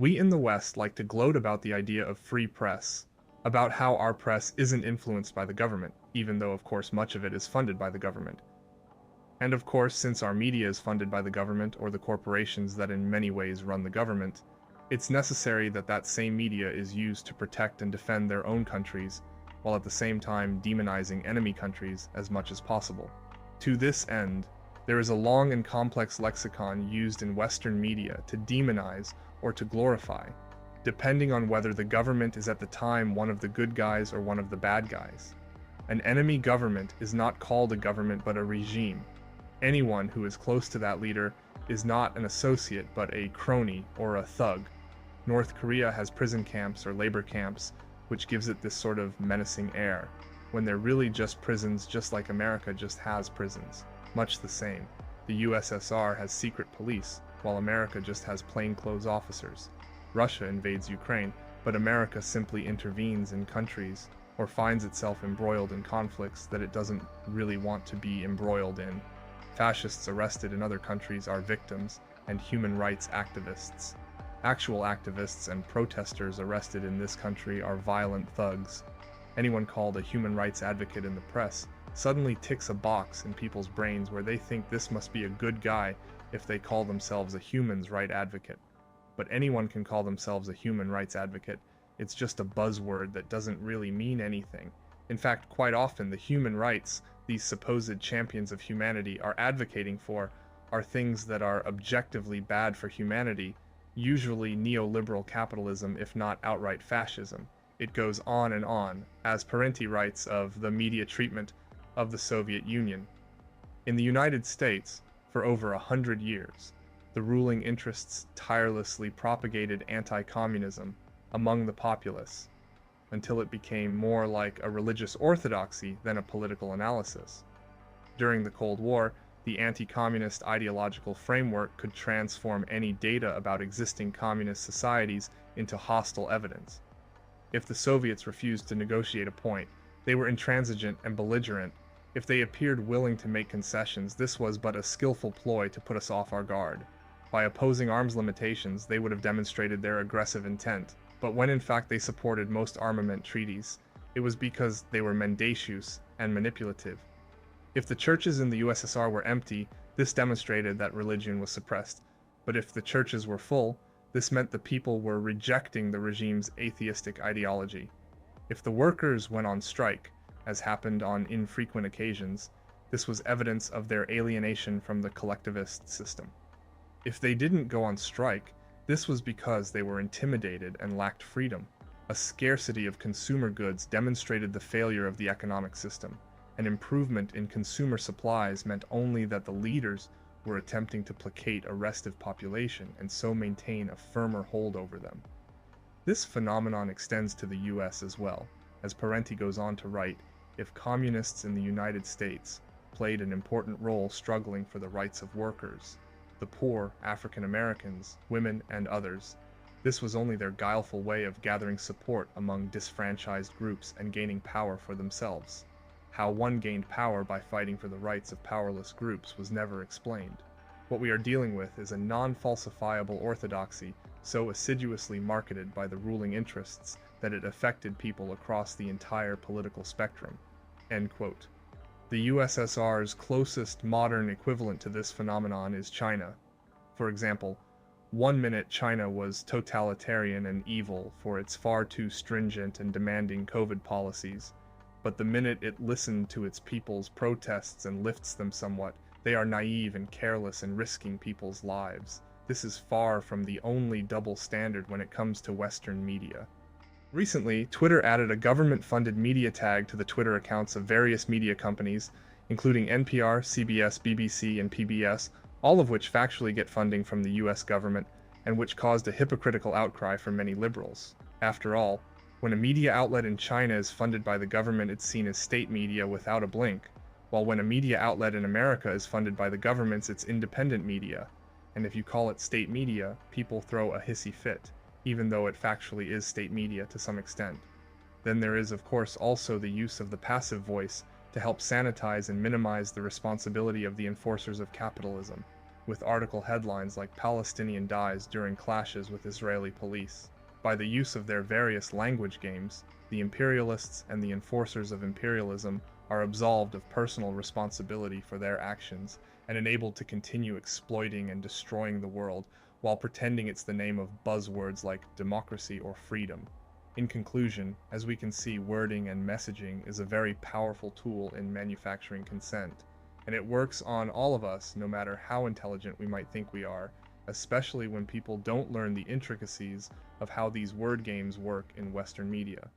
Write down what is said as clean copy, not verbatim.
We in the West like to gloat about the idea of free press, about how our press isn't influenced by the government, even though, of course, much of it is funded by the government. And of course, since our media is funded by the government or the corporations that in many ways run the government, it's necessary that that same media is used to protect and defend their own countries, while at the same time demonizing enemy countries as much as possible. To this end, there is a long and complex lexicon used in Western media to demonize or to glorify, depending on whether the government is at the time one of the good guys or one of the bad guys. An enemy government is not called a government but a regime. Anyone who is close to that leader is not an associate but a crony or a thug. North Korea has prison camps or labor camps, which gives it this sort of menacing air, when they're really just prisons, just like America just has prisons. Much the same. The USSR has secret police, while America just has plainclothes officers. Russia invades Ukraine, but America simply intervenes in countries or finds itself embroiled in conflicts that it doesn't really want to be embroiled in. Fascists arrested in other countries are victims, and human rights activists. Actual activists and protesters arrested in this country are violent thugs. Anyone called a human rights advocate in the press suddenly ticks a box in people's brains where they think this must be a good guy if they call themselves a human rights advocate. But anyone can call themselves a human rights advocate. It's just a buzzword that doesn't really mean anything. In fact, quite often the human rights these supposed champions of humanity are advocating for are things that are objectively bad for humanity, usually neoliberal capitalism if not outright fascism. It goes on and on, as Parenti writes of the media treatment of the Soviet Union. In the United States, for over 100 years, the ruling interests tirelessly propagated anti-communism among the populace, until it became more like a religious orthodoxy than a political analysis. During the Cold War, the anti-communist ideological framework could transform any data about existing communist societies into hostile evidence. If the Soviets refused to negotiate a point, they were intransigent and belligerent. If they appeared willing to make concessions, this was but a skillful ploy to put us off our guard. By opposing arms limitations, they would have demonstrated their aggressive intent. But when in fact they supported most armament treaties, it was because they were mendacious and manipulative. If the churches in the USSR were empty, this demonstrated that religion was suppressed. But if the churches were full, this meant the people were rejecting the regime's atheistic ideology. If the workers went on strike, as happened on infrequent occasions, this was evidence of their alienation from the collectivist system. If they didn't go on strike, this was because they were intimidated and lacked freedom. A scarcity of consumer goods demonstrated the failure of the economic system. An improvement in consumer supplies meant only that the leaders were attempting to placate a restive population and so maintain a firmer hold over them. This phenomenon extends to the US as well. As Parenti goes on to write, if communists in the United States played an important role struggling for the rights of workers, the poor, African Americans, women, and others, this was only their guileful way of gathering support among disfranchised groups and gaining power for themselves. How one gained power by fighting for the rights of powerless groups was never explained. What we are dealing with is a non-falsifiable orthodoxy so assiduously marketed by the ruling interests that it affected people across the entire political spectrum. End quote. The USSR's closest modern equivalent to this phenomenon is China. For example, one minute China was totalitarian and evil for its far too stringent and demanding COVID policies, but the minute it listened to its people's protests and lifts them somewhat, they are naive and careless in risking people's lives. This is far from the only double standard when it comes to Western media. Recently, Twitter added a government-funded media tag to the Twitter accounts of various media companies, including NPR, CBS, BBC, and PBS, all of which factually get funding from the US government, and which caused a hypocritical outcry from many liberals. After all, when a media outlet in China is funded by the government, it's seen as state media without a blink, while when a media outlet in America is funded by the governments, it's independent media. And if you call it state media, people throw a hissy fit, even though it factually is state media to some extent. Then there is, of course, also the use of the passive voice to help sanitize and minimize the responsibility of the enforcers of capitalism. with article headlines like Palestinian dies during clashes with Israeli police. By the use of their various language games, the imperialists and the enforcers of imperialism are absolved of personal responsibility for their actions and enabled to continue exploiting and destroying the world while pretending it's the name of buzzwords like democracy or freedom. In conclusion, as we can see, wording and messaging is a very powerful tool in manufacturing consent, and it works on all of us no matter how intelligent we might think we are, especially when people don't learn the intricacies of how these word games work in Western media.